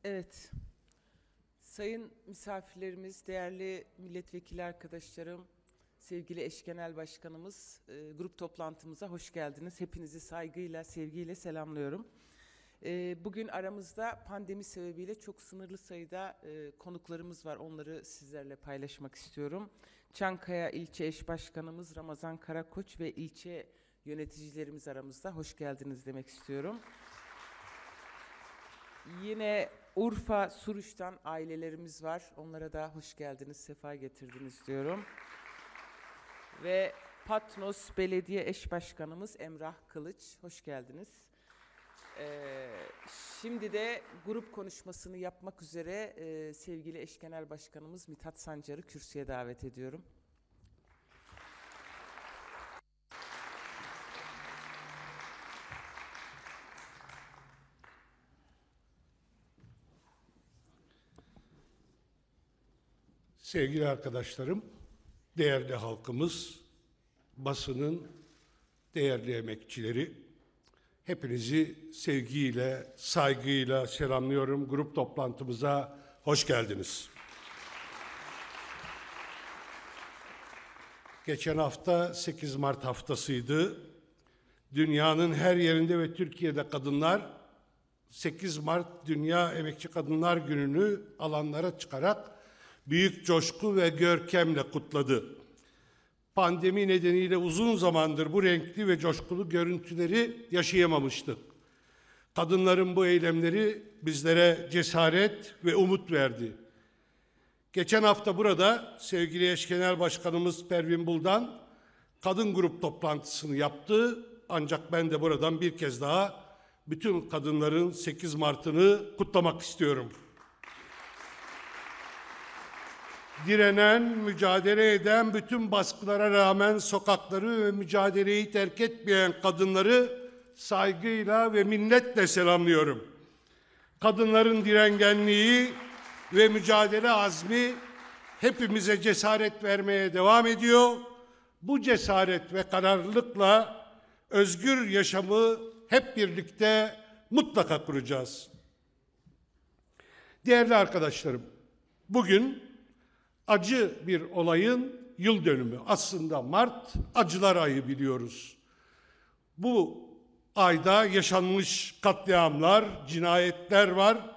Evet, sayın misafirlerimiz, değerli milletvekili arkadaşlarım, sevgili eş genel başkanımız, grup toplantımıza hoş geldiniz. Hepinizi saygıyla, sevgiyle selamlıyorum. Bugün aramızda pandemi sebebiyle çok sınırlı sayıda konuklarımız var. Onları sizlerle paylaşmak istiyorum. Çankaya İlçe Eş Başkanımız Ramazan Karakoç ve ilçe yöneticilerimiz aramızda. Hoş geldiniz demek istiyorum. Yine Urfa, Suruç'tan ailelerimiz var. Onlara da hoş geldiniz, sefa getirdiniz diyorum. Ve Patnos Belediye Eş Başkanımız Emrah Kılıç, hoş geldiniz. Şimdi de grup konuşmasını yapmak üzere sevgili eş genel başkanımız Mithat Sancar'ı kürsüye davet ediyorum. Sevgili arkadaşlarım, değerli halkımız, basının değerli emekçileri, hepinizi sevgiyle, saygıyla selamlıyorum. Grup toplantımıza hoş geldiniz. Geçen hafta 8 Mart haftasıydı. Dünyanın her yerinde ve Türkiye'de kadınlar 8 Mart Dünya Emekçi Kadınlar Günü'nü alanlara çıkarak büyük coşku ve görkemle kutladı. Pandemi nedeniyle uzun zamandır bu renkli ve coşkulu görüntüleri yaşayamamıştık. Kadınların bu eylemleri bizlere cesaret ve umut verdi. Geçen hafta burada sevgili eş genel başkanımız Pervin Buldan kadın grup toplantısını yaptı. Ancak ben de buradan bir kez daha bütün kadınların 8 Mart'ını kutlamak istiyorum. Direnen, mücadele eden, bütün baskılara rağmen sokakları ve mücadeleyi terk etmeyen kadınları saygıyla ve minnetle selamlıyorum. Kadınların direngenliği ve mücadele azmi hepimize cesaret vermeye devam ediyor. Bu cesaret ve kararlılıkla özgür yaşamı hep birlikte mutlaka kuracağız. Değerli arkadaşlarım, bugün acı bir olayın yıl dönümü. Aslında Mart acılar ayı biliyoruz. Bu ayda yaşanmış katliamlar, cinayetler var.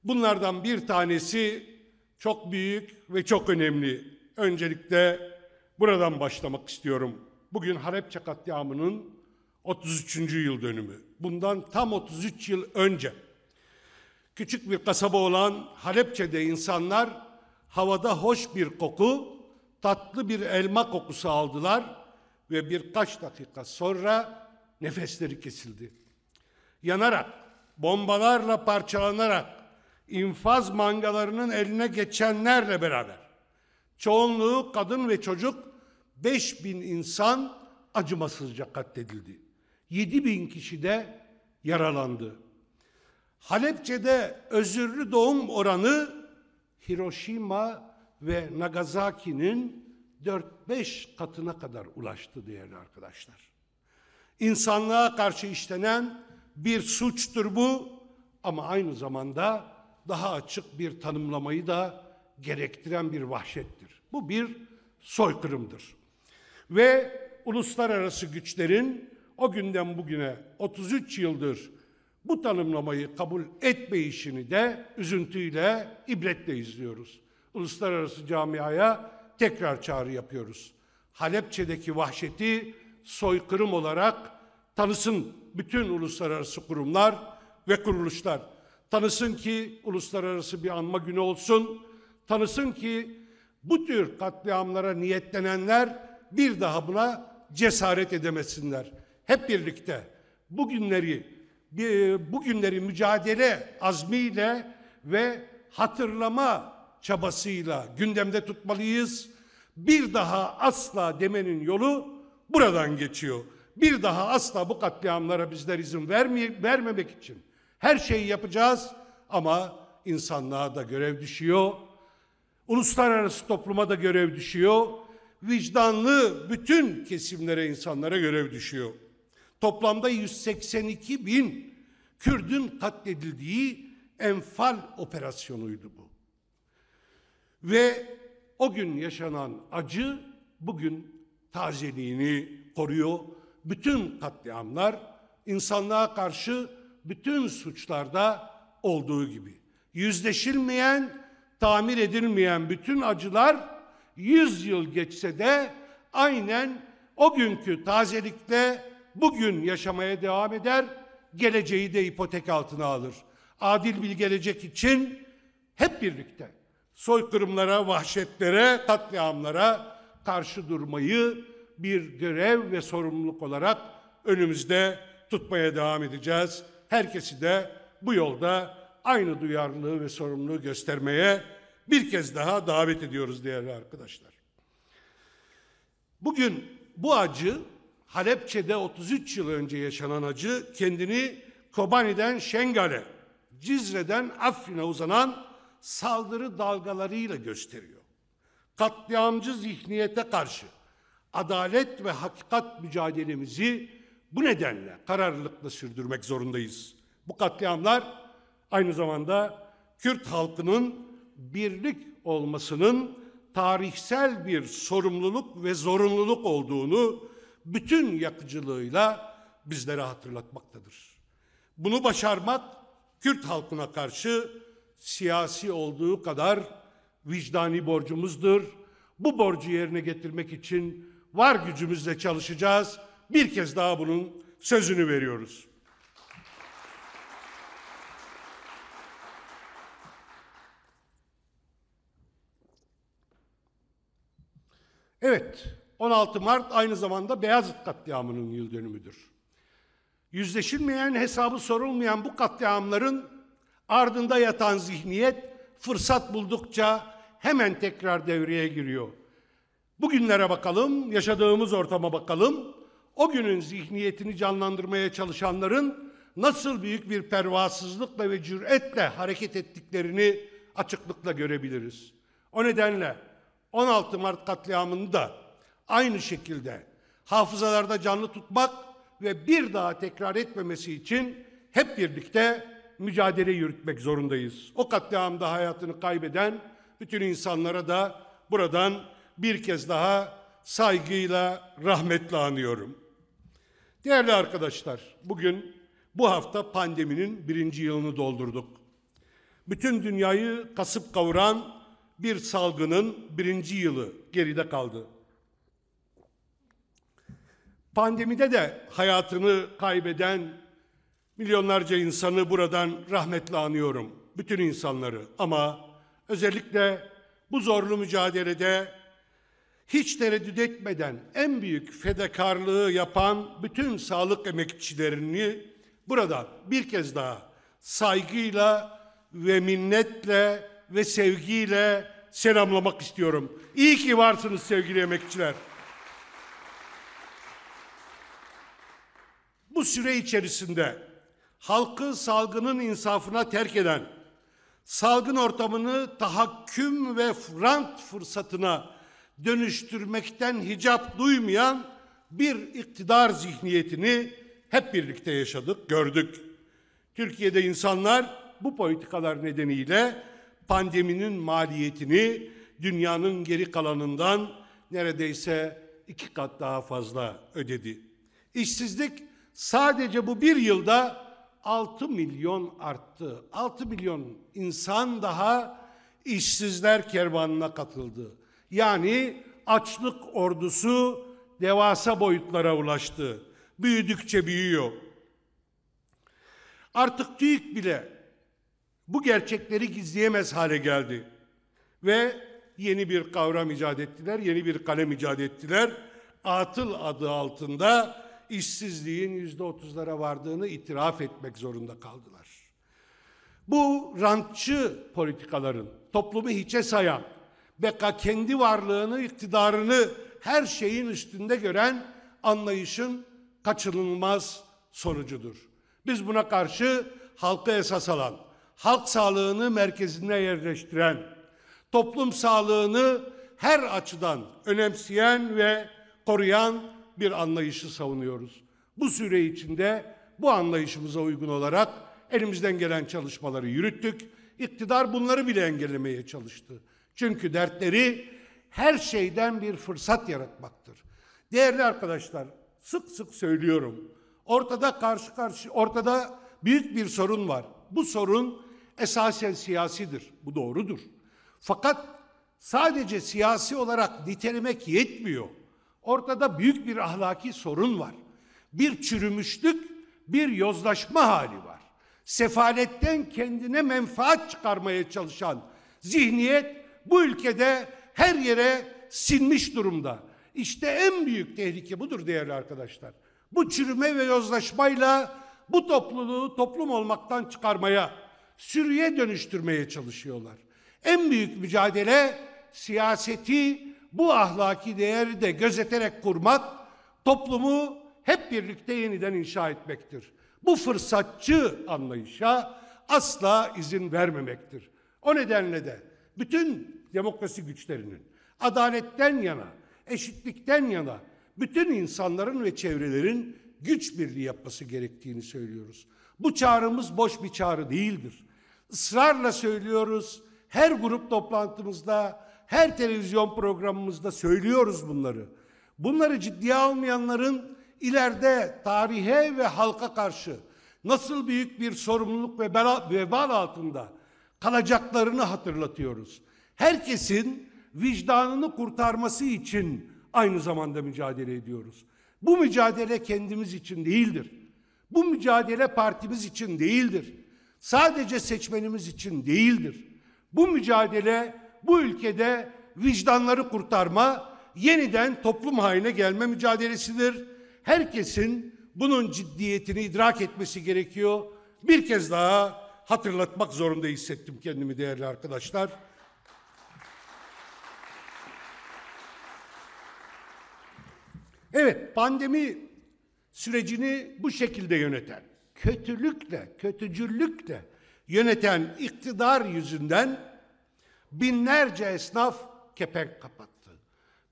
Bunlardan bir tanesi çok büyük ve çok önemli. Öncelikle buradan başlamak istiyorum. Bugün Halepçe katliamının 33. yıl dönümü. Bundan tam 33 yıl önce küçük bir kasaba olan Halepçe'de insanlar havada hoş bir koku, tatlı bir elma kokusu aldılar ve birkaç dakika sonra nefesleri kesildi. Yanarak, bombalarla parçalanarak, infaz mangalarının eline geçenlerle beraber, çoğunluğu kadın ve çocuk 5.000 insan acımasızca katledildi. 7.000 kişi de yaralandı. Halepçe'de özürlü doğum oranı Hiroşima ve Nagasaki'nin 4-5 katına kadar ulaştı değerli arkadaşlar. İnsanlığa karşı işlenen bir suçtur bu ama aynı zamanda daha açık bir tanımlamayı da gerektiren bir vahşettir. Bu bir soykırımdır. Ve uluslararası güçlerin o günden bugüne 33 yıldır bu tanımlamayı kabul etmeyişini de üzüntüyle, ibretle izliyoruz. Uluslararası camiaya tekrar çağrı yapıyoruz. Halepçe'deki vahşeti soykırım olarak tanısın bütün uluslararası kurumlar ve kuruluşlar. Tanısın ki uluslararası bir anma günü olsun. Tanısın ki bu tür katliamlara niyetlenenler bir daha buna cesaret edemesinler. Hep birlikte bugünleri mücadele azmiyle ve hatırlama çabasıyla gündemde tutmalıyız. Bir daha asla demenin yolu buradan geçiyor. Bir daha asla bu katliamlara bizler izin vermemek için her şeyi yapacağız ama insanlığa da görev düşüyor. Uluslararası topluma da görev düşüyor. Vicdanlı bütün kesimlere, insanlara görev düşüyor. Toplamda 182.000 Kürdün katledildiği enfal operasyonuydu bu. Ve o gün yaşanan acı bugün tazeliğini koruyor. Bütün katliamlar, insanlığa karşı bütün suçlarda olduğu gibi. Yüzleşilmeyen, tamir edilmeyen bütün acılar 100 yıl geçse de aynen o günkü tazelikle bugün yaşamaya devam eder, geleceği de ipotek altına alır. Adil bir gelecek için hep birlikte soykırımlara, vahşetlere, katliamlara karşı durmayı bir görev ve sorumluluk olarak önümüzde tutmaya devam edeceğiz. Herkesi de bu yolda aynı duyarlılığı ve sorumluluğu göstermeye bir kez daha davet ediyoruz değerli arkadaşlar. Bugün bu acı, Halepçe'de 33 yıl önce yaşanan acı, kendini Kobani'den Şengal'e, Cizre'den Afrin'e uzanan saldırı dalgalarıyla gösteriyor. Katliamcı zihniyete karşı adalet ve hakikat mücadelemizi bu nedenle kararlılıkla sürdürmek zorundayız. Bu katliamlar aynı zamanda Kürt halkının birlik olmasının tarihsel bir sorumluluk ve zorunluluk olduğunu bütün yakıcılığıyla bizlere hatırlatmaktadır. Bunu başarmak Kürt halkına karşı siyasi olduğu kadar vicdani borcumuzdur. Bu borcu yerine getirmek için var gücümüzle çalışacağız. Bir kez daha bunun sözünü veriyoruz. Evet, 16 Mart aynı zamanda Beyazıt katliamının yıl dönümüdür. Yüzleşilmeyen, hesabı sorulmayan bu katliamların ardında yatan zihniyet fırsat buldukça hemen tekrar devreye giriyor. Bugünlere bakalım, yaşadığımız ortama bakalım. O günün zihniyetini canlandırmaya çalışanların nasıl büyük bir pervasızlıkla ve cüretle hareket ettiklerini açıklıkla görebiliriz. O nedenle 16 Mart katliamını da aynı şekilde hafızalarda canlı tutmak ve bir daha tekrar etmemesi için hep birlikte mücadele yürütmek zorundayız. O katliamda hayatını kaybeden bütün insanlara da buradan bir kez daha saygıyla, rahmetle anıyorum. Değerli arkadaşlar, bugün bu hafta pandeminin 1. yılını doldurduk. Bütün dünyayı kasıp kavuran bir salgının 1. yılı geride kaldı. Pandemide de hayatını kaybeden milyonlarca insanı buradan rahmetle anıyorum. Bütün insanları, ama özellikle bu zorlu mücadelede hiç tereddüt etmeden en büyük fedakarlığı yapan bütün sağlık emekçilerini buradan bir kez daha saygıyla ve minnetle ve sevgiyle selamlamak istiyorum. İyi ki varsınız sevgili emekçiler. Bu süre içerisinde halkı salgının insafına terk eden, salgın ortamını tahakküm ve rant fırsatına dönüştürmekten hicap duymayan bir iktidar zihniyetini hep birlikte yaşadık, gördük. Türkiye'de insanlar bu politikalar nedeniyle pandeminin maliyetini dünyanın geri kalanından neredeyse 2 kat daha fazla ödedi. İşsizlik sadece bu 1 yılda 6 milyon arttı. 6 milyon insan daha işsizler kervanına katıldı. Yani açlık ordusu devasa boyutlara ulaştı. Büyüdükçe büyüyor. Artık TÜİK bile bu gerçekleri gizleyemez hale geldi. Ve yeni bir kavram icat ettiler, yeni bir kalem icat ettiler. Atıl adı altında işsizliğin %30'lara vardığını itiraf etmek zorunda kaldılar. Bu rantçı politikaların toplumu hiçe sayan ve kendi varlığını, iktidarını her şeyin üstünde gören anlayışın kaçınılmaz sonucudur. Biz buna karşı halka esas alan, halk sağlığını merkezine yerleştiren, toplum sağlığını her açıdan önemseyen ve koruyan bir anlayışı savunuyoruz. Bu süre içinde bu anlayışımıza uygun olarak elimizden gelen çalışmaları yürüttük. İktidar bunları bile engellemeye çalıştı. Çünkü dertleri her şeyden bir fırsat yaratmaktır. Değerli arkadaşlar, sık sık söylüyorum. Ortada büyük bir sorun var. Bu sorun esasen siyasidir. Bu doğrudur. Fakat sadece siyasi olarak nitelemek yetmiyor. Ortada büyük bir ahlaki sorun var. Bir çürümüşlük, bir yozlaşma hali var. Sefaletten kendine menfaat çıkarmaya çalışan zihniyet bu ülkede her yere sinmiş durumda. İşte en büyük tehlike budur değerli arkadaşlar. Bu çürüme ve yozlaşmayla bu topluluğu toplum olmaktan çıkarmaya, sürüye dönüştürmeye çalışıyorlar. En büyük mücadele siyaseti bu ahlaki değeri de gözeterek kurmak, toplumu hep birlikte yeniden inşa etmektir. Bu fırsatçı anlayışa asla izin vermemektir. O nedenle de bütün demokrasi güçlerinin adaletten yana, eşitlikten yana bütün insanların ve çevrelerin güç birliği yapması gerektiğini söylüyoruz. Bu çağrımız boş bir çağrı değildir. Israrla söylüyoruz. Her grup toplantımızda, her televizyon programımızda söylüyoruz bunları. Bunları ciddiye almayanların ileride tarihe ve halka karşı nasıl büyük bir sorumluluk ve vebal altında kalacaklarını hatırlatıyoruz. Herkesin vicdanını kurtarması için aynı zamanda mücadele ediyoruz. Bu mücadele kendimiz için değildir. Bu mücadele partimiz için değildir. Sadece seçmenimiz için değildir. Bu mücadele bu ülkede vicdanları kurtarma, yeniden toplum haline gelme mücadelesidir. Herkesin bunun ciddiyetini idrak etmesi gerekiyor. Bir kez daha hatırlatmak zorunda hissettim kendimi değerli arkadaşlar. Evet, pandemi sürecini bu şekilde yöneten, kötülükle, kötücüllükle yöneten iktidar yüzünden binlerce esnaf kepenk kapattı.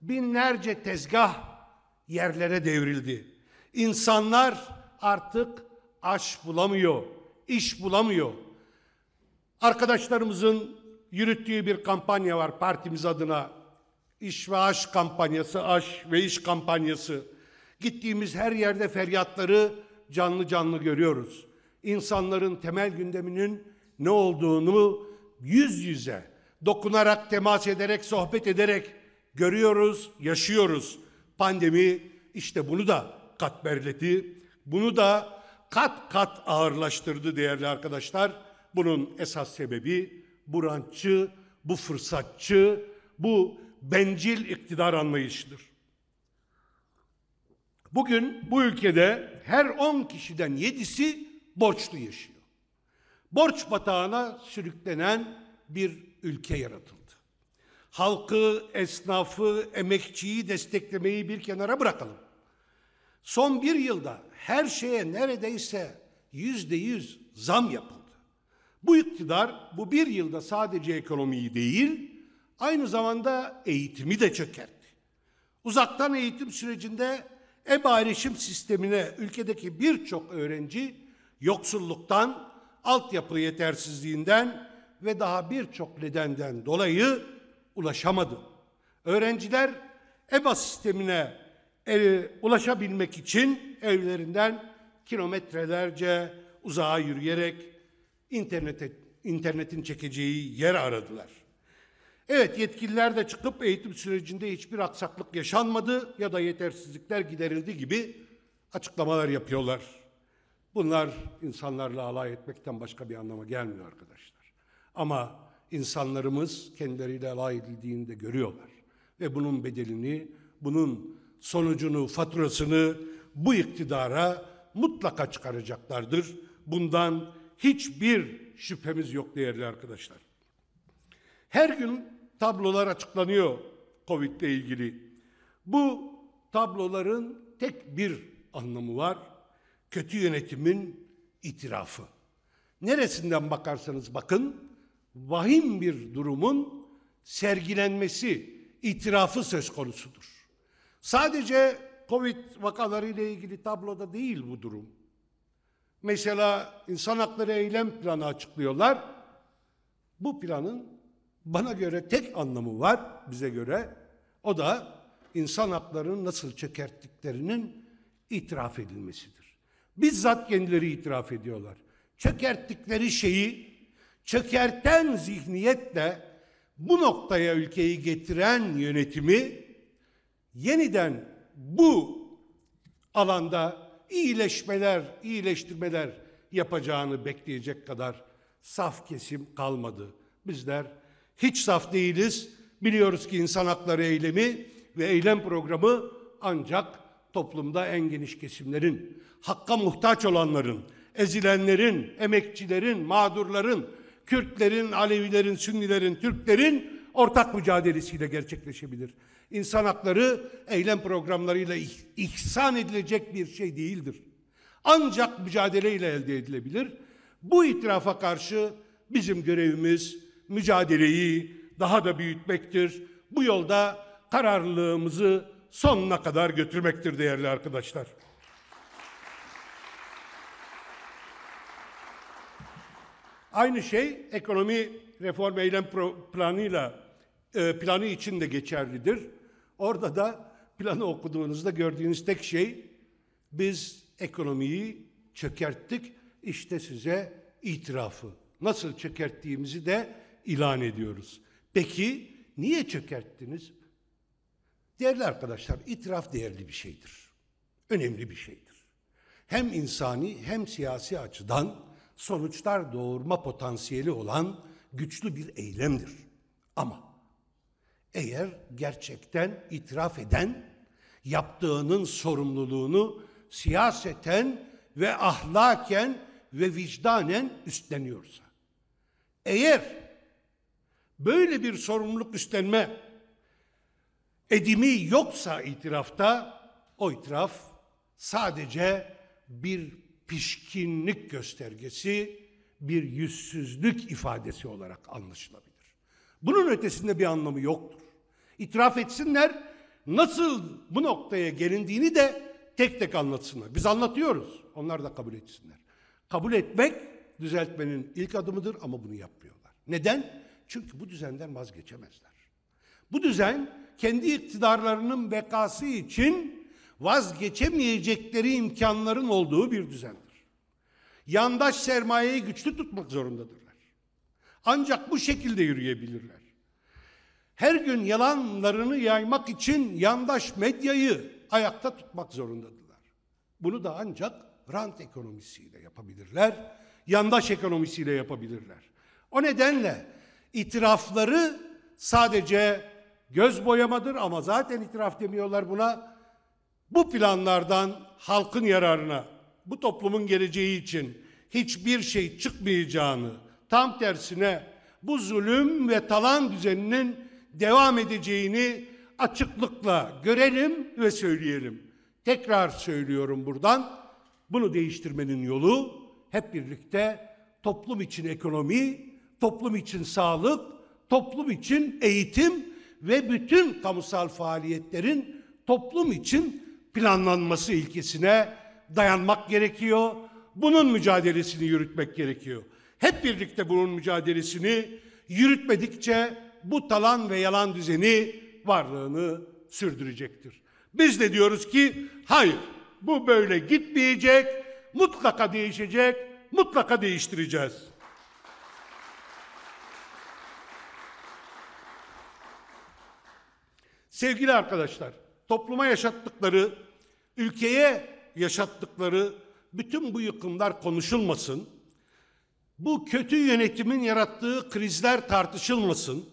Binlerce tezgah yerlere devrildi. İnsanlar artık aş bulamıyor, iş bulamıyor. Arkadaşlarımızın yürüttüğü bir kampanya var partimiz adına. İş ve aş kampanyası, aş ve iş kampanyası. Gittiğimiz her yerde feryatları canlı canlı görüyoruz. İnsanların temel gündeminin ne olduğunu yüz yüze, dokunarak, temas ederek, sohbet ederek görüyoruz, yaşıyoruz. Pandemi işte bunu da katmerledi, bunu da kat kat ağırlaştırdı değerli arkadaşlar. Bunun esas sebebi bu rantçı, bu fırsatçı, bu bencil iktidar anlayışıdır. Bugün bu ülkede her 10 kişiden 7'si borçlu yaşıyor. Borç batağına sürüklenen bir ülke yaratıldı. Halkı, esnafı, emekçiyi desteklemeyi bir kenara bırakalım. Son bir yılda her şeye neredeyse %100 zam yapıldı. Bu iktidar bu bir yılda sadece ekonomiyi değil, aynı zamanda eğitimi de çökertti. Uzaktan eğitim sürecinde EBA erişim sistemine ülkedeki birçok öğrenci yoksulluktan, altyapı yetersizliğinden ve daha birçok nedenden dolayı ulaşamadı. Öğrenciler EBA sistemine ulaşabilmek için evlerinden kilometrelerce uzağa yürüyerek internetin çekeceği yer aradılar. Evet, yetkililer de çıkıp eğitim sürecinde hiçbir aksaklık yaşanmadı ya da yetersizlikler giderildi gibi açıklamalar yapıyorlar. Bunlar insanlarla alay etmekten başka bir anlama gelmiyor arkadaşlar. Ama insanlarımız kendileriyle alay edildiğini de görüyorlar. Ve bunun bedelini, bunun sonucunu, faturasını bu iktidara mutlaka çıkaracaklardır. Bundan hiçbir şüphemiz yok değerli arkadaşlar. Her gün tablolar açıklanıyor Covid ile ilgili. Bu tabloların tek bir anlamı var. Kötü yönetimin itirafı. Neresinden bakarsanız bakın, vahim bir durumun sergilenmesi, itirafı söz konusudur. Sadece Covid vakaları ile ilgili tabloda değil bu durum. Mesela insan hakları eylem planı açıklıyorlar. Bu planın bana göre tek anlamı var, bize göre. O da insan haklarının nasıl çökerttiklerinin itiraf edilmesidir. Bizzat kendileri itiraf ediyorlar. Çökerttikleri şeyi, çökerten zihniyetle bu noktaya ülkeyi getiren yönetimi yeniden bu alanda iyileştirmeler yapacağını bekleyecek kadar saf kesim kalmadı. Bizler hiç saf değiliz. Biliyoruz ki insan hakları eylemi ve eylem programı ancak toplumda en geniş kesimlerin, hakka muhtaç olanların, ezilenlerin, emekçilerin, mağdurların, Kürtlerin, Alevilerin, Sünnilerin, Türklerin ortak mücadelesiyle gerçekleşebilir. İnsan hakları eylem programlarıyla ihsan edilecek bir şey değildir. Ancak mücadeleyle elde edilebilir. Bu itirafa karşı bizim görevimiz mücadeleyi daha da büyütmektir. Bu yolda kararlılığımızı sonuna kadar götürmektir değerli arkadaşlar. Aynı şey ekonomi reform eylem planı için de geçerlidir. Orada da planı okuduğunuzda gördüğünüz tek şey, biz ekonomiyi çökerttik, işte size itirafı. Nasıl çökerttiğimizi de ilan ediyoruz. Peki niye çökerttiniz? Değerli arkadaşlar, itiraf değerli bir şeydir. Önemli bir şeydir. Hem insani hem siyasi açıdan sonuçlar doğurma potansiyeli olan güçlü bir eylemdir. Ama eğer gerçekten itiraf eden yaptığının sorumluluğunu siyaseten ve ahlaken ve vicdanen üstleniyorsa, eğer böyle bir sorumluluk üstlenme edimi yoksa itirafta, o itiraf sadece bir pişkinlik göstergesi, bir yüzsüzlük ifadesi olarak anlaşılabilir. Bunun ötesinde bir anlamı yoktur. İtiraf etsinler, nasıl bu noktaya gelindiğini de tek tek anlatsınlar. Biz anlatıyoruz, onlar da kabul etsinler. Kabul etmek düzeltmenin ilk adımıdır ama bunu yapmıyorlar. Neden? Çünkü bu düzenden vazgeçemezler. Bu düzen kendi iktidarlarının bekası için vazgeçemeyecekleri imkanların olduğu bir düzendir. Yandaş sermayeyi güçlü tutmak zorundadırlar. Ancak bu şekilde yürüyebilirler. Her gün yalanlarını yaymak için yandaş medyayı ayakta tutmak zorundadırlar. Bunu da ancak rant ekonomisiyle yapabilirler, yandaş ekonomisiyle yapabilirler. O nedenle itirafları sadece göz boyamadır ama zaten itiraf demiyorlar buna. Bu planlardan halkın yararına, bu toplumun geleceği için hiçbir şey çıkmayacağını, tam tersine bu zulüm ve talan düzeninin devam edeceğini açıklıkla görelim ve söyleyelim. Tekrar söylüyorum buradan, bunu değiştirmenin yolu hep birlikte toplum için ekonomi, toplum için sağlık, toplum için eğitim ve bütün kamusal faaliyetlerin toplum için planlanması ilkesine dayanmak gerekiyor. Bunun mücadelesini yürütmek gerekiyor. Hep birlikte bunun mücadelesini yürütmedikçe bu talan ve yalan düzeni varlığını sürdürecektir. Biz de diyoruz ki hayır, bu böyle gitmeyecek, mutlaka değişecek, mutlaka değiştireceğiz. Sevgili arkadaşlar, topluma yaşattıkları, ülkeye yaşattıkları bütün bu yıkımlar konuşulmasın, bu kötü yönetimin yarattığı krizler tartışılmasın,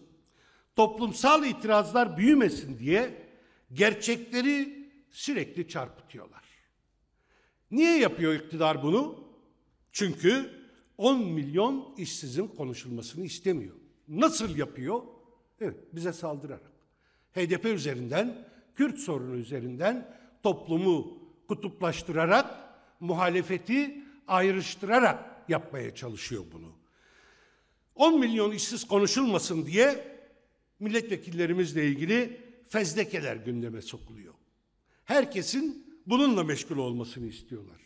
toplumsal itirazlar büyümesin diye gerçekleri sürekli çarpıtıyorlar. Niye yapıyor iktidar bunu? Çünkü 10 milyon işsizin konuşulmasını istemiyor. Nasıl yapıyor? Evet, bize saldırarak. HDP üzerinden, Kürt sorunu üzerinden toplumu kutuplaştırarak, muhalefeti ayrıştırarak yapmaya çalışıyor bunu. 10 milyon işsiz konuşulmasın diye milletvekillerimizle ilgili fezlekeler gündeme sokuluyor. Herkesin bununla meşgul olmasını istiyorlar.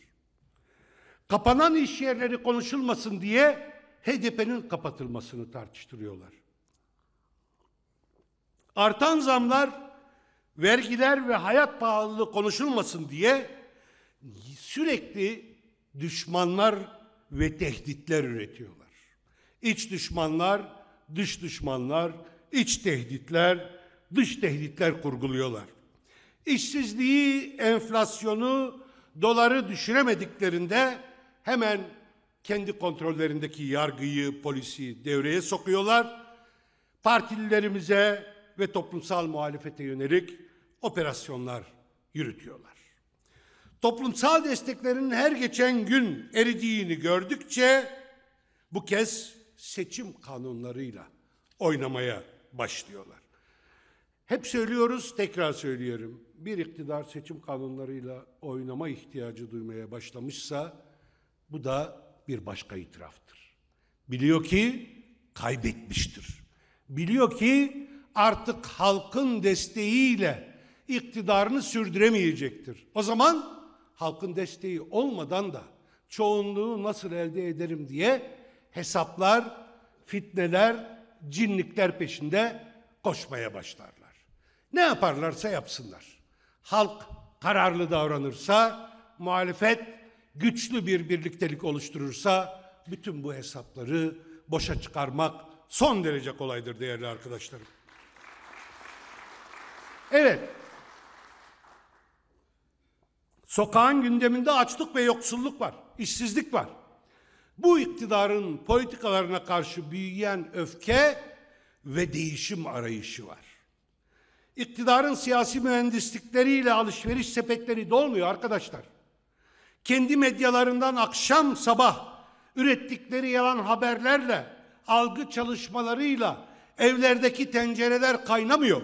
Kapanan iş yerleri konuşulmasın diye HDP'nin kapatılmasını tartıştırıyorlar. Artan zamlar, vergiler ve hayat pahalılığı konuşulmasın diye sürekli düşmanlar ve tehditler üretiyorlar. İç düşmanlar, dış düşmanlar, iç tehditler, dış tehditler kurguluyorlar. İşsizliği, enflasyonu, doları düşüremediklerinde hemen kendi kontrollerindeki yargıyı, polisi devreye sokuyorlar. Partililerimize ve toplumsal muhalefete yönelik operasyonlar yürütüyorlar. Toplumsal desteklerin her geçen gün eridiğini gördükçe bu kez seçim kanunlarıyla oynamaya başlıyorlar. Hep söylüyoruz, tekrar söylüyorum. Bir iktidar seçim kanunlarıyla oynama ihtiyacı duymaya başlamışsa bu da bir başka itiraftır. Biliyor ki kaybetmiştir. Biliyor ki artık halkın desteğiyle iktidarını sürdüremeyecektir. O zaman halkın desteği olmadan da çoğunluğu nasıl elde ederim diye hesaplar, fitneler, cinlikler peşinde koşmaya başlarlar. Ne yaparlarsa yapsınlar. Halk kararlı davranırsa, muhalefet güçlü bir birliktelik oluşturursa bütün bu hesapları boşa çıkarmak son derece kolaydır değerli arkadaşlarım. Evet. Sokağın gündeminde açlık ve yoksulluk var, işsizlik var. Bu iktidarın politikalarına karşı büyüyen öfke ve değişim arayışı var. İktidarın siyasi mühendislikleriyle alışveriş sepetleri dolmuyor arkadaşlar. Kendi medyalarından akşam sabah ürettikleri yalan haberlerle, algı çalışmalarıyla evlerdeki tencereler kaynamıyor.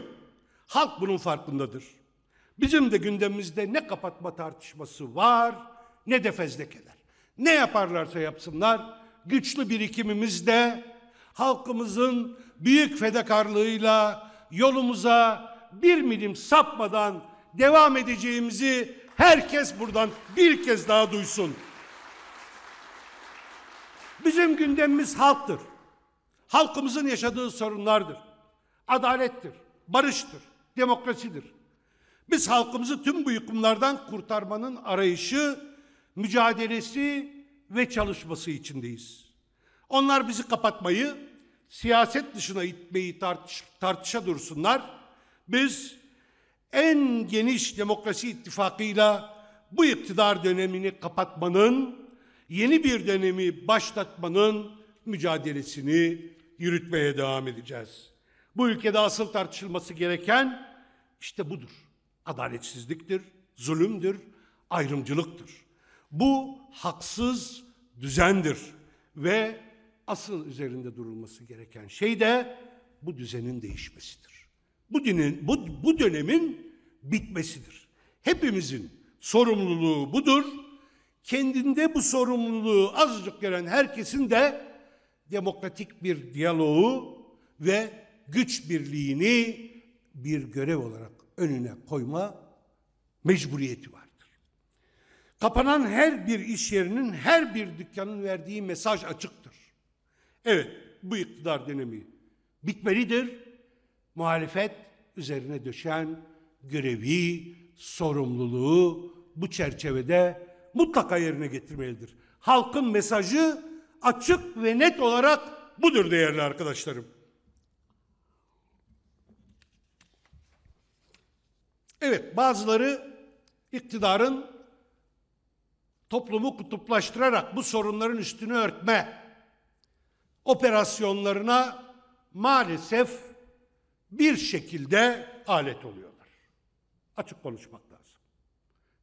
Halk bunun farkındadır. Bizim de gündemimizde ne kapatma tartışması var, ne de fezlekeler. Ne yaparlarsa yapsınlar, güçlü birikimimizde halkımızın büyük fedakarlığıyla yolumuza bir milim sapmadan devam edeceğimizi herkes buradan bir kez daha duysun. Bizim gündemimiz halktır. Halkımızın yaşadığı sorunlardır. Adalettir, barıştır, demokrasidir. Biz halkımızı tüm bu yıkımlardan kurtarmanın arayışı, mücadelesi ve çalışması içindeyiz. Onlar bizi kapatmayı, siyaset dışına itmeyi tartışa dursunlar. Biz en geniş demokrasi ittifakıyla bu iktidar dönemini kapatmanın, yeni bir dönemi başlatmanın mücadelesini yürütmeye devam edeceğiz. Bu ülkede asıl tartışılması gereken işte budur. Adaletsizliktir, zulümdür, ayrımcılıktır. Bu haksız düzendir ve asıl üzerinde durulması gereken şey de bu düzenin değişmesidir. Bu dönemin bitmesidir. Hepimizin sorumluluğu budur. Kendinde bu sorumluluğu azıcık gören herkesin de demokratik bir diyaloğu ve güç birliğini bir görev olarak önüne koyma mecburiyeti vardır. Kapanan her bir iş yerinin, her bir dükkanın verdiği mesaj açıktır. Evet, bu iktidar dönemi bitmelidir. Muhalefet üzerine düşen görevi, sorumluluğu bu çerçevede mutlaka yerine getirmelidir. Halkın mesajı açık ve net olarak budur değerli arkadaşlarım. Evet, bazıları iktidarın toplumu kutuplaştırarak bu sorunların üstünü örtme operasyonlarına maalesef bir şekilde alet oluyorlar. Açık konuşmak lazım.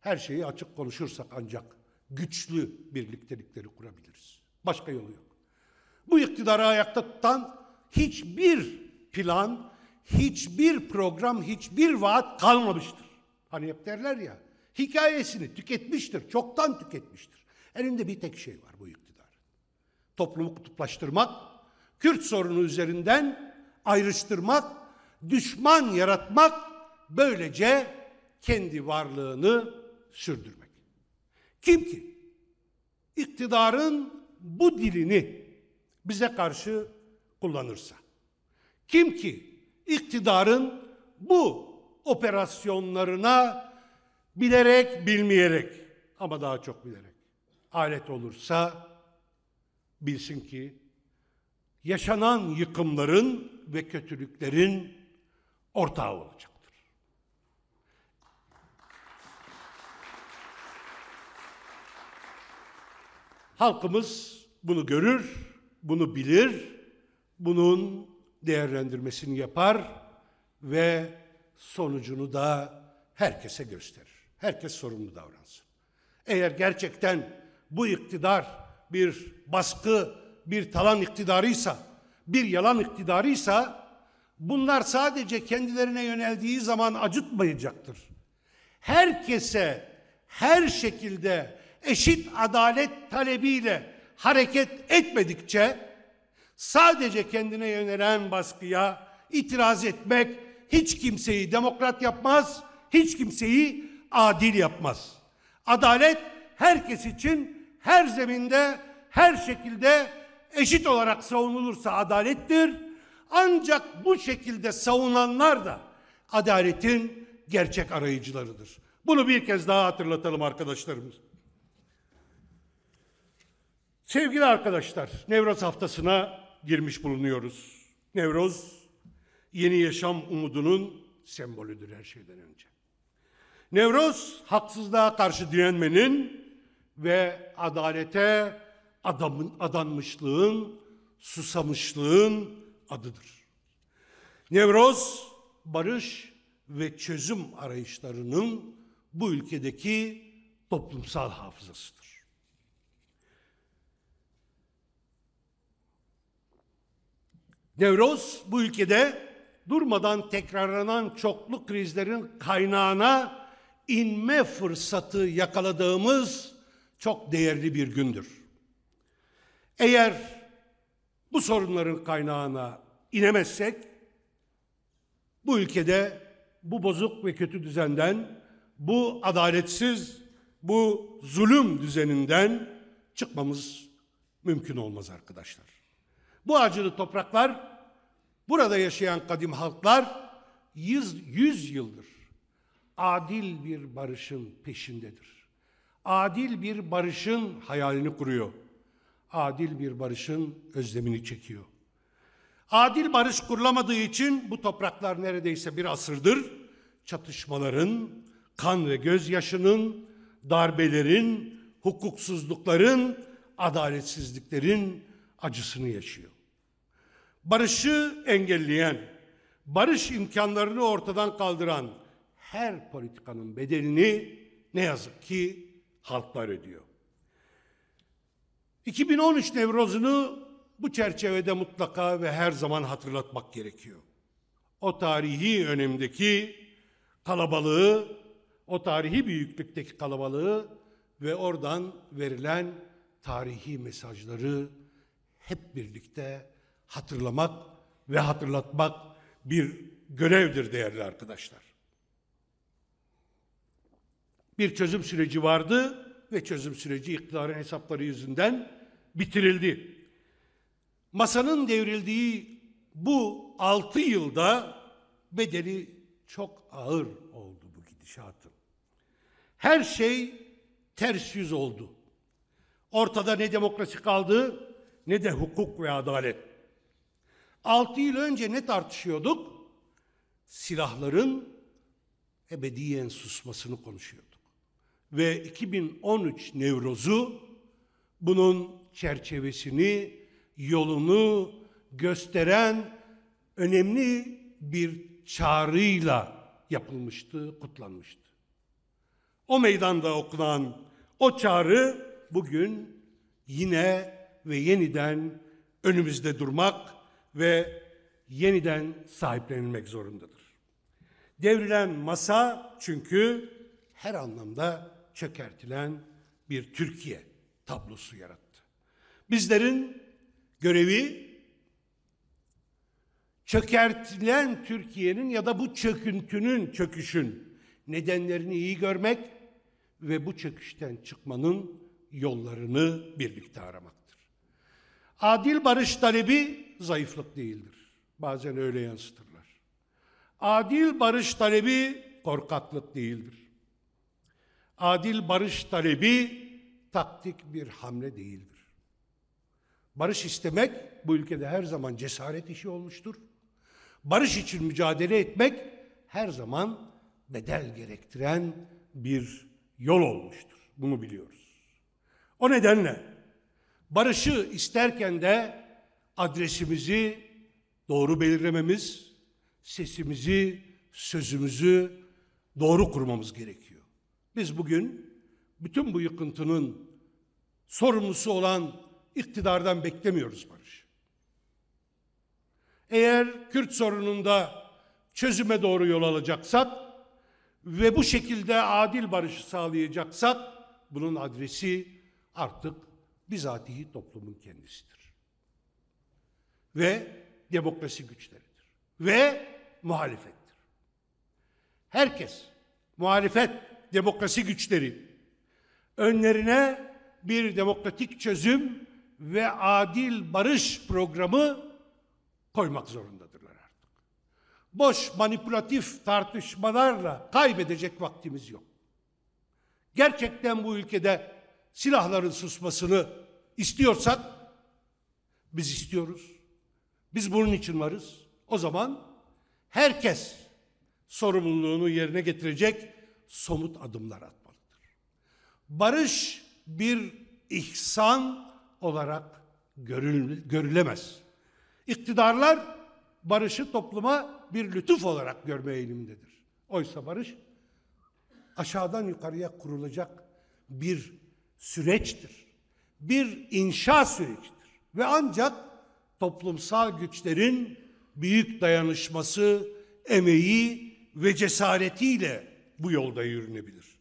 Her şeyi açık konuşursak ancak güçlü birliktelikleri kurabiliriz. Başka yolu yok. Bu iktidarı ayakta tutan hiçbir plan, hiçbir program, hiçbir vaat kalmamıştır. Hani hep derler ya, hikayesini tüketmiştir, çoktan tüketmiştir. Elinde bir tek şey var bu iktidarın. Toplumu kutuplaştırmak, Kürt sorunu üzerinden ayrıştırmak, düşman yaratmak, böylece kendi varlığını sürdürmek. Kim ki iktidarın bu dilini bize karşı kullanırsa, kim ki iktidarın bu operasyonlarına bilerek, bilmeyerek ama daha çok bilerek alet olursa, bilsin ki yaşanan yıkımların ve kötülüklerin ortağı olacaktır. Halkımız bunu görür, bunu bilir, bunun değerlendirmesini yapar ve sonucunu da herkese gösterir. Herkes sorumlu davransın. Eğer gerçekten bu iktidar bir baskı, bir talan iktidarıysa, bir yalan iktidarıysa, bunlar sadece kendilerine yöneldiği zaman acıtmayacaktır. Herkese, her şekilde eşit adalet talebiyle hareket etmedikçe, sadece kendine yönelen baskıya itiraz etmek hiç kimseyi demokrat yapmaz, hiç kimseyi adil yapmaz. Adalet herkes için her zeminde, her şekilde eşit olarak savunulursa adalettir. Ancak bu şekilde savunanlar da adaletin gerçek arayıcılarıdır. Bunu bir kez daha hatırlatalım arkadaşlarımız. Sevgili arkadaşlar, Nevroz haftasına girmiş bulunuyoruz. Nevroz, yeni yaşam umudunun sembolüdür her şeyden önce. Nevroz, haksızlığa karşı direnmenin ve adalete adanmışlığın, susamışlığın adıdır. Nevroz, barış ve çözüm arayışlarının bu ülkedeki toplumsal hafızasıdır. Nevroz, bu ülkede durmadan tekrarlanan çoklu krizlerin kaynağına inme fırsatı yakaladığımız çok değerli bir gündür. Eğer bu sorunların kaynağına inemezsek, bu ülkede bu bozuk ve kötü düzenden, bu adaletsiz, bu zulüm düzeninden çıkmamız mümkün olmaz arkadaşlar. Bu acılı topraklar, burada yaşayan kadim halklar 100 yıldır adil bir barışın peşindedir. Adil bir barışın hayalini kuruyor. Adil bir barışın özlemini çekiyor. Adil barış kurulamadığı için bu topraklar neredeyse bir asırdır çatışmaların, kan ve gözyaşının, darbelerin, hukuksuzlukların, adaletsizliklerin acısını yaşıyor. Barışı engelleyen, barış imkanlarını ortadan kaldıran her politikanın bedelini ne yazık ki halklar ödüyor. 2013 Nevroz'unu bu çerçevede mutlaka ve her zaman hatırlatmak gerekiyor. O tarihi önemdeki kalabalığı, o tarihi büyüklükteki kalabalığı ve oradan verilen tarihi mesajları hep birlikte hatırlamak ve hatırlatmak bir görevdir değerli arkadaşlar. Bir çözüm süreci vardı ve çözüm süreci iktidarın hesapları yüzünden bitirildi. Masanın devrildiği bu 6 yılda bedeli çok ağır oldu bu gidişatın. Her şey ters yüz oldu. Ortada ne demokrasi kaldı ne de hukuk ve adalet. 6 yıl önce ne tartışıyorduk? Silahların ebediyen susmasını konuşuyorduk. Ve 2013 Nevroz'u bunun çerçevesini, yolunu gösteren önemli bir çağrıyla yapılmıştı, kutlanmıştı. O meydanda okunan o çağrı bugün yine ve yeniden önümüzde durmak ve yeniden sahiplenilmek zorundadır. Devrilen masa çünkü her anlamda çökertilen bir Türkiye tablosu yarattı. Bizlerin görevi çökertilen Türkiye'nin ya da bu çöküntünün, çöküşün nedenlerini iyi görmek ve bu çöküşten çıkmanın yollarını birlikte aramaktır. Adil barış talebi zayıflık değildir. Bazen öyle yansıtırlar. Adil barış talebi korkaklık değildir. Adil barış talebi taktik bir hamle değildir. Barış istemek bu ülkede her zaman cesaret işi olmuştur. Barış için mücadele etmek her zaman bedel gerektiren bir yol olmuştur. Bunu biliyoruz. O nedenle barışı isterken de adresimizi doğru belirlememiz, sesimizi, sözümüzü doğru kurmamız gerekiyor. Biz bugün bütün bu yıkıntının sorumlusu olan iktidardan beklemiyoruz barış. Eğer Kürt sorununda çözüme doğru yol alacaksak ve bu şekilde adil barışı sağlayacaksak bunun adresi artık bizatihi toplumun kendisidir. Ve demokrasi güçleridir. Ve muhalefettir. Herkes, muhalefet, demokrasi güçleri önlerine bir demokratik çözüm ve adil barış programı koymak zorundadırlar artık. Boş, manipülatif tartışmalarla kaybedecek vaktimiz yok. Gerçekten bu ülkede silahların susmasını istiyorsak, biz istiyoruz. Biz bunun için varız. O zaman herkes sorumluluğunu yerine getirecek somut adımlar atmalıdır. Barış bir ihsan olarak görülemez. İktidarlar barışı topluma bir lütuf olarak görme eğilimindedir. Oysa barış aşağıdan yukarıya kurulacak bir süreçtir. Bir inşa sürecidir. Ve ancak toplumsal güçlerin büyük dayanışması, emeği ve cesaretiyle bu yolda yürünebilir.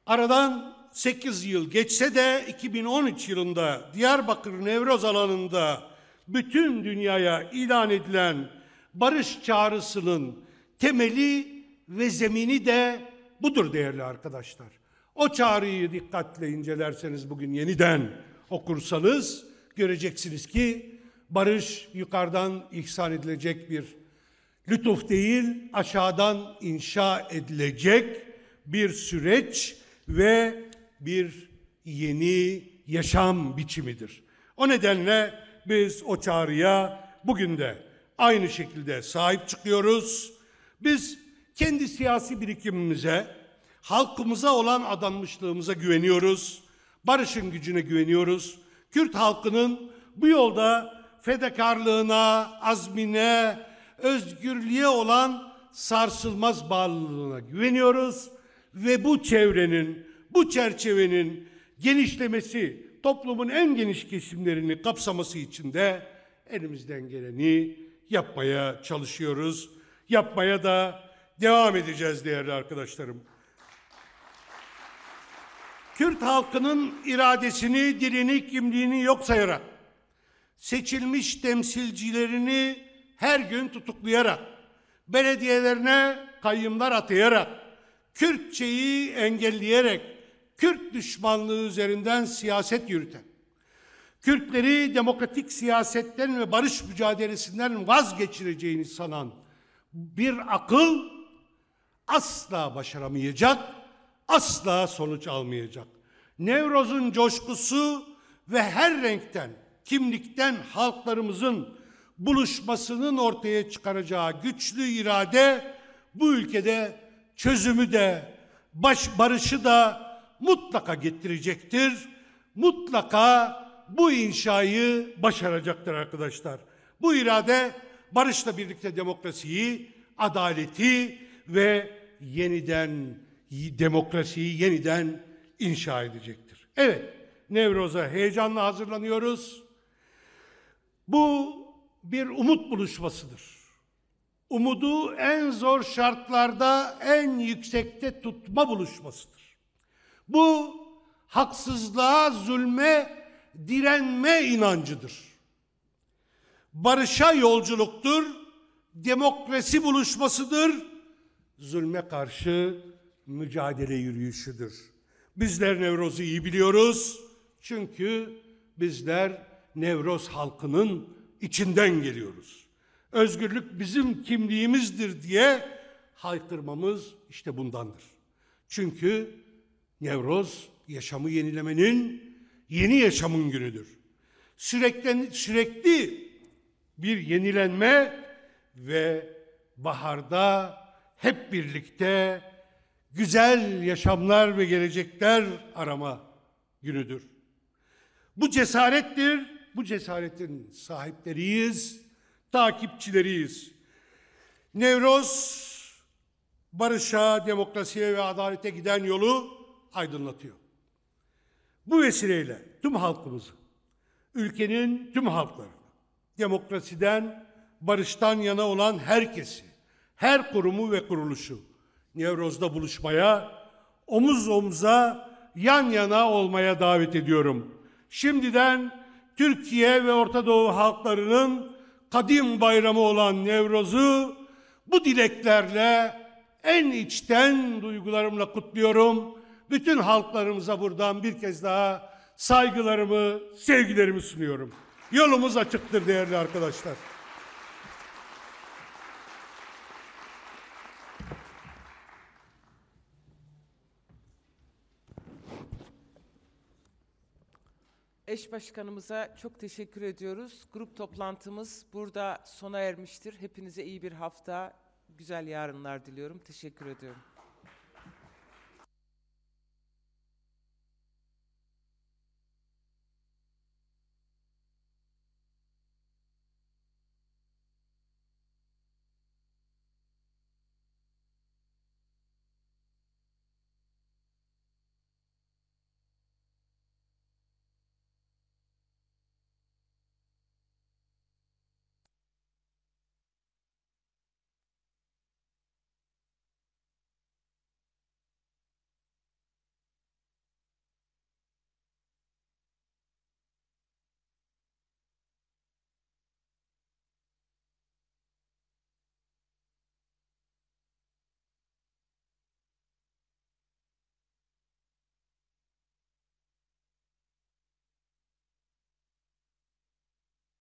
Aradan 8 yıl geçse de 2013 yılında Diyarbakır Nevroz alanında bütün dünyaya ilan edilen barış çağrısının temeli ve zemini de budur değerli arkadaşlar. O çağrıyı dikkatle incelerseniz bugün yeniden okursanız göreceksiniz ki barış yukarıdan ihsan edilecek bir lütuf değil, aşağıdan inşa edilecek bir süreç ve bir yeni yaşam biçimidir. O nedenle biz o çağrıya bugün de aynı şekilde sahip çıkıyoruz. Biz kendi siyasi birikimimize, halkımıza olan adanmışlığımıza güveniyoruz. Barışın gücüne güveniyoruz. Kürt halkının bu yolda fedakarlığına, azmine, özgürlüğe olan sarsılmaz bağlılığına güveniyoruz. Ve bu çevrenin, bu çerçevenin genişlemesi, toplumun en geniş kesimlerini kapsaması için de elimizden geleni yapmaya çalışıyoruz. Yapmaya da devam edeceğiz değerli arkadaşlarım. Kürt halkının iradesini, dilini, kimliğini yok sayarak, seçilmiş temsilcilerini her gün tutuklayarak, belediyelerine kayyımlar atayarak, Kürtçeyi engelleyerek, Kürt düşmanlığı üzerinden siyaset yürüten, Kürtleri demokratik siyasetten ve barış mücadelesinden vazgeçireceğini sanan bir akıl asla başaramayacak, asla sonuç almayacak. Nevroz'un coşkusu ve her renkten, kimlikten halklarımızın buluşmasının ortaya çıkaracağı güçlü irade bu ülkede çözümü de, barışı da mutlaka getirecektir. Mutlaka bu inşayı başaracaktır arkadaşlar. Bu irade barışla birlikte demokrasiyi, adaleti ve demokrasiyi yeniden inşa edecektir. Evet, Nevroz'a heyecanla hazırlanıyoruz. Bu bir umut buluşmasıdır. Umudu en zor şartlarda en yüksekte tutma buluşmasıdır. Bu haksızlığa, zulme direnme inancıdır. Barışa yolculuktur, demokrasi buluşmasıdır, zulme karşı mücadele yürüyüşüdür. Bizler Nevroz'u iyi biliyoruz. Çünkü bizler Nevroz halkının içinden geliyoruz. Özgürlük bizim kimliğimizdir diye haykırmamız işte bundandır. Çünkü Nevroz yaşamı yenilemenin, yeni yaşamın günüdür. Sürekli bir yenilenme ve baharda hep birlikte güzel yaşamlar ve gelecekler arama günüdür. Bu cesarettir, bu cesaretin sahipleriyiz, takipçileriyiz. Nevroz, barışa, demokrasiye ve adalete giden yolu aydınlatıyor. Bu vesileyle tüm halkımızı, ülkenin tüm halklarını, demokrasiden, barıştan yana olan herkesi, her kurumu ve kuruluşu Nevroz'da buluşmaya, omuz omuza, yan yana olmaya davet ediyorum. Şimdiden Türkiye ve Orta Doğu halklarının kadim bayramı olan Nevroz'u bu dileklerle en içten duygularımla kutluyorum. Bütün halklarımıza buradan bir kez daha saygılarımı, sevgilerimi sunuyorum. Yolumuz açıktır değerli arkadaşlar. Eş başkanımıza çok teşekkür ediyoruz. Grup toplantımız burada sona ermiştir. Hepinize iyi bir hafta, güzel yarınlar diliyorum. Teşekkür ediyorum.